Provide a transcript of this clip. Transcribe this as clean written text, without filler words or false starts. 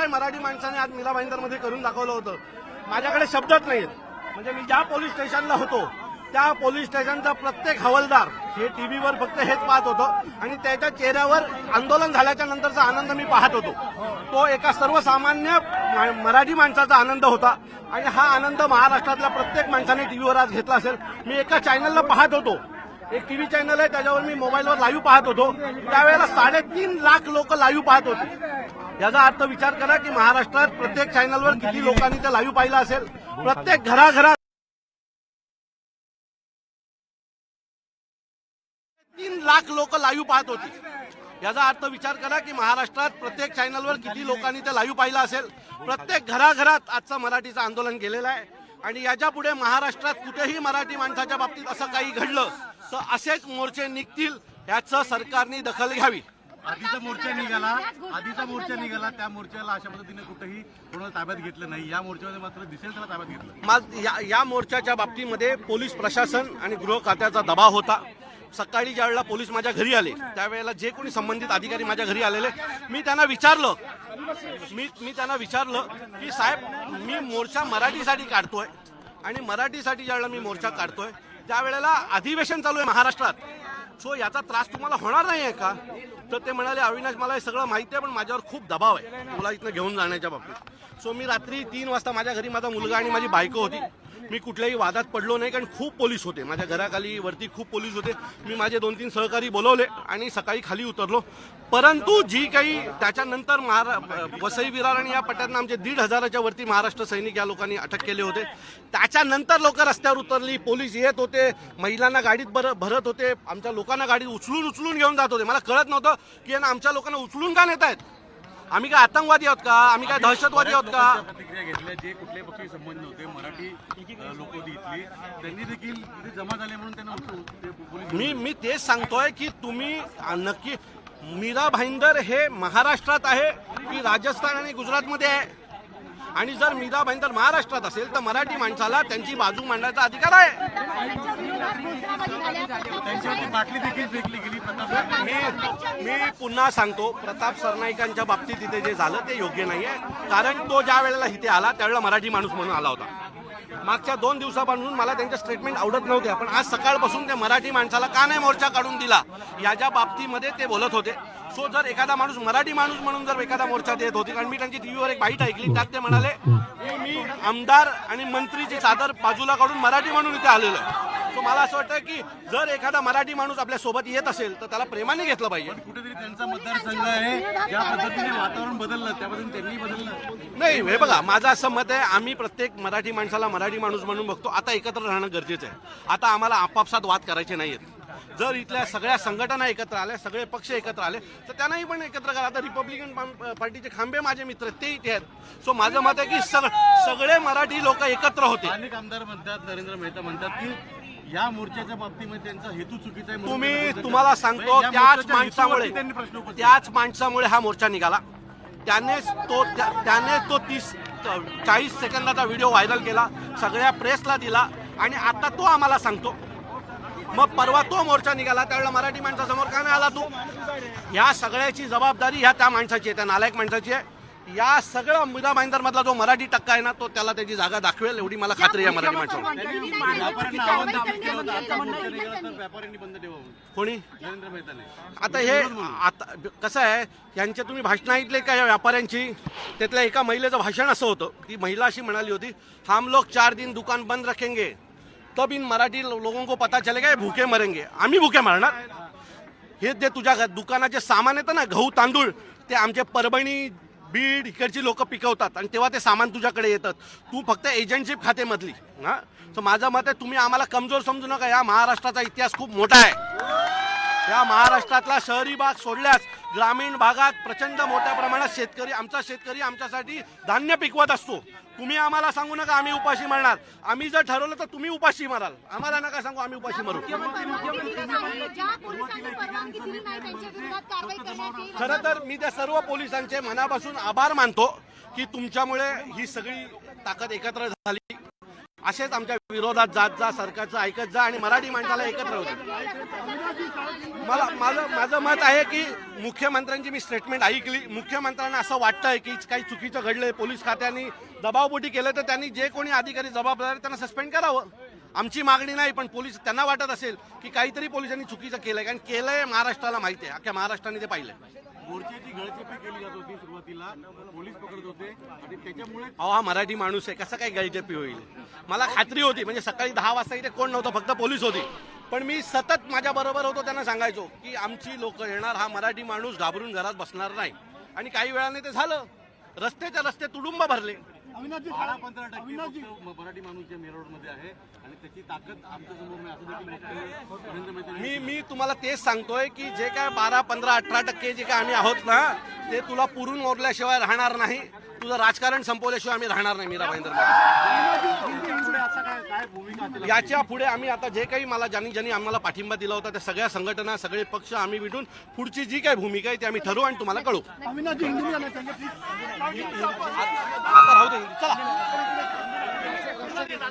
काही मराठी माणसाने आज मीरा भाईंदरमध्ये करून दाखवलं होतं, माझ्याकडे शब्दच नाहीत. म्हणजे मी ज्या पोलीस स्टेशनला होतो त्या पोलीस स्टेशनचा प्रत्येक हवालदार हे टीव्हीवर फक्त हेच पाहत होतं आणि त्याच्या चेहऱ्यावर आंदोलन झाल्याच्या नंतरचा आनंद मी पाहत होतो. तो एका सर्वसामान्य मराठी माणसाचा आनंद होता आणि हा आनंद महाराष्ट्रातल्या प्रत्येक माणसाने टीव्हीवर आज घेतला असेल. मी एका चॅनलला पाहत होतो, एक टीव्ही चॅनल आहे त्याच्यावर मी मोबाईलवर लाईव्ह पाहत होतो, त्यावेळेला 3.5 लाख लोक लाईव्ह पाहत होते. याचा अर्थ विचार करा की महाराष्ट्रात प्रत्येक चॅनलवर किती लोकांनी ते लाईव्ह पाहिलं असेल. प्रत्येक घराघरात 3 लाख लोक लाईव्ह पाहत होती. याचा अर्थ विचार करा की महाराष्ट्रात प्रत्येक चॅनलवर किती लोकांनी ते लाईव्ह पाहिलं असेल. प्रत्येक घराघरात आजचं मराठीचं आंदोलन केलेलं आहे आणि याच्या पुढे महाराष्ट्रात कुठेही मराठी माणसाच्या बाबतीत असं काही घडलं तर असेच मोर्चे निघतील, याचं सरकारने दखल घ्यावी. आधीचा मोर्चा निघाला त्या मोर्चाला अशा पद्धतीने कुठेही कोणाला ताब्यात घेतलं नाही. या मोर्चामध्ये मात्र दिसेल त्याला ताब्यात घेतलं. या मोर्चाच्या बाबतीमध्ये पोलीस प्रशासन आणि गृह खात्याचा दबाव होता. सकाळी ज्या वेळेला पोलीस माझ्या घरी आले त्यावेळेला जे कोणी संबंधित अधिकारी माझ्या घरी आलेले, मी त्यांना विचारलं की साहेब, मी मोर्चा मराठीसाठी काढतोय आणि मराठीसाठी ज्यावेळेला मी मोर्चा काढतोय त्यावेळेला अधिवेशन चालू आहे महाराष्ट्रात, सो याचा त्रास तुम्हाला होणार नाही आहे का? तर ते म्हणाले, अविनाश मला हे सगळं माहिती आहे पण माझ्यावर खूप दबाव आहे मुला इथनं घेऊन जाण्याच्या बाबतीत. सो मी रात्री 3 वाजता माझ्या घरी माझा मुलगा आणि माझी बायको होती. मी कुठल्याही वादात पडलो नाही कारण खूप पोलीस होते माझ्या घराखाली, वरती खूप पोलीस होते. मी माझे 2-3 सहकारी बोलवले आणि सकाळी खाली उतरलो. परंतु जी काही त्याच्यानंतर वसई विरार आणि या पट्ट्यातनं आमचे 1,500च्या वरती महाराष्ट्र सैनिक या लोकांनी अटक केले होते. त्याच्यानंतर लोक रस्त्यावर उतरली, पोलीस येत होते, महिलांना गाडीत भरत होते, आमच्या लोकांना गाडीत उचलून घेऊन जात होते. मला कळत नव्हतं की आमच्या लोकांना उचलून का नेत आहेत. आम्ही काय आतंकवादी आहोत का? आम्ही काय दहशतवादी आहोत का? प्रतिक्रिया घेतल्या जे कुठल्याही पक्षी संबंध होते, मराठी लोक होती इथली, त्यांनी देखील इथे जमा झाले म्हणून त्यांना मी तेच सांगतोय की तुम्ही नक्की मीरा भाईंदर हे महाराष्ट्रात आहे की राजस्थान आणि गुजरातमध्ये आहे? आणि जर मीरा भाईंदर महाराष्ट्रात असेल तर मराठी माणसाला त्यांची बाजू मांडण्याचा अधिकार आहे. बाटली देखील फेकली गेली. मी पुन्हा सांगतो, प्रताप सरनाईकांच्या बाबतीत इथे जे झालं ते योग्य नाहीये. कारण तो ज्या वेळेला इथे आला त्यावेळेला मराठी माणूस म्हणून आला होता. मागच्या 2 दिवसापासून मला त्यांचे स्टेटमेंट आवडत नव्हते, पण आज सकाळपासून ते मराठी माणसाला का नाही मोर्चा काढून दिला याच्या बाबतीमध्ये ते बोलत होते. सो जर एखादा माणूस मराठी माणूस म्हणून जर एखादा मोर्चा देत होती, कारण मी त्यांची टीव्हीवर एक बाईट ऐकली त्यात ते म्हणाले की मी आमदार आणि मंत्रीची चादर बाजूला काढून मराठी म्हणून इथे आलेलो आहे. सो मला असं वाटतं की जर एखादा मराठी माणूस आपल्या सोबत येत असेल तर त्याला प्रेमाने घेतलं पाहिजे. कुठेतरी त्यांचा मतदारसंघ आहे, ज्या पद्धतीने वातावरण बदललं त्या पद्धतीने त्यांनी बदललं नाही. हे बघा, माझं असं मत आहे, आम्ही प्रत्येक मराठी माणसाला मराठी माणूस म्हणून बघतो. आता एकत्र राहणं गरजेचं आहे. आता आम्हाला आपापसात वाद करायचे नाहीयेत. जर इथल्या सगळ्या संघटना एकत्र आल्या, सगळे पक्ष एकत्र आले तर त्यांनाही पण एकत्र करा. आता रिपब्लिकन पार्टीचे खांबे माझे मित्र ते इथे आहेत. सो माझं मत आहे की सगळे मराठी लोक एकत्र होते. अनेक आमदार म्हणतात, नरेंद्र मेहता म्हणतात की या मोर्चाच्या बाबतीमध्ये त्यांचा हेतू चुकीचा आहे. तुम्हाला सांगतो, त्याच माणसामुळे हा मोर्चा निघाला. त्यानेच तो 30-40 सेकंदाचा व्हिडिओ व्हायरल केला, सगळ्या प्रेसला दिला आणि आता तो आम्हाला सांगतो. मग परवा तो मोर्चा निघाला त्यावेळेला मराठी माणसासमोर का नाही आला तू? या सगळ्याची जबाबदारी ह्या त्या माणसाची आहे, त्या नालायक माणसाची आहे. या सगळं मीरा भाईंदर मधला जो मराठी टक्का आहे ना तो त्याला त्याची जागा दाखवेल एवढी मला खात्री आहे मराठी माणसाला. कोणी? नरेंद्र मेहताने. आता कसं आहे, यांचे तुम्ही भाषण ऐकले का या व्यापाऱ्यांची? त्यातल्या एका महिलेचं भाषण असं होतं, ती महिला अशी म्हणाली होती, हम लोग 4 दिन दुकान बंद रखेंगे तब इन मराठी लोगों को पता चलेगा भूखे मरेंगे. आम्ही भूखे मरणार? हे जे तुझ्या दुकानाचे सामान येतं ना, गहू तांदूळ, ते आमचे परभणी बीड इकडची लोक पिकवतात आणि तेव्हा ते सामान तुझ्याकडे येतात. तू फक्त एजंटशिप खातेमधली. हां, तर माझं मत आहे तुम्ही आम्हाला कमजोर समजू नका. या महाराष्ट्राचा इतिहास खूप मोठा आहे. या महाराष्ट्रातला शहरी भाग सोडल्यास ग्रामीण भागात प्रचंड मोठ्या प्रमाणात आमचा शेतकरी आमच्यासाठी धान्य पिकवत असतो. तुम्ही आम्हाला सांगू नका आम्ही उपाशी मरणार. आम्ही जर ठरवलं तर तुम्ही उपाशी मराल. आम्हाला नका सांगू आम्ही उपाशी मरू. खरं तर मी त्या सर्व पोलिसांचे मनापासून आभार मानतो की तुमच्यामुळे ही सगळी ताकद एकत्र झाली. असेच आमच्या विरोधात जात जा, सरकारचं ऐकत जा आणि मराठी माणसाला एकत्र होते. माझं मत आहे की मुख्यमंत्र्यांची मी स्टेटमेंट ऐकली. मुख्यमंत्र्यांना असं वाटतंय की काही चुकीचं घडलंय, पोलीस खात्याने दबावपोटी केलं, तर त्यांनी जे कोणी अधिकारी जबाबदार आहेत त्यांना सस्पेंड करावं. आमची मागणी नाही, पण पोलीस त्यांना वाटत असेल की काहीतरी पोलिसांनी चुकीचं केलंय, कारण केलंय महाराष्ट्राला माहिती आहे, अख्ख्या महाराष्ट्राने ते पाहिलंय. मोर्चाची गळचेपी केली जात होती सुरुवातीला, पोलीस पकडत होते आणि त्याच्यामुळे अहो हा मराठी माणूस आहे, कसं काय गळचेपी होईल. मला खात्री होती, म्हणजे सकाळी 10 वाजता इथे कोण नव्हतं, फक्त पोलीस होती, पण मी सतत माझ्या बरोबर होतो, त्यांना सांगायचो की आमची लोक येणार, हा मराठी माणूस घाबरून घरात बसणार नाही. आणि काही वेळाने ते झालं, रस्त्याच्या रस्ते तुडुंब भरले. 12-15% मराठी माणूस जे मेरठमध्ये आहे आणि त्याची ताकद आमच्या समोर नाही, असं देखील वक्तव्य नरेंद्र मोदी मी तुम्हाला तेच सांगतोय की जे काय 12, 15, 18% जे काय आम्ही आहोत ना, ते तुला पुरून मोरल्याशिवाय राहणार नाही. तुझं राजकारण संपवल्याशिवाय आम्ही राहणार नाही. मीरा भाईंदर, काय भूमिका असेल? याच्या पुढे आम्ही आता जे काही मला ज्यांनी आम्हाला पाठिंबा दिला होता त्या सगळ्या संघटना, सगळे पक्ष आम्ही भेटून पुढची जी काही भूमिका आहे ती आम्ही ठरवू आणि तुम्हाला कळू.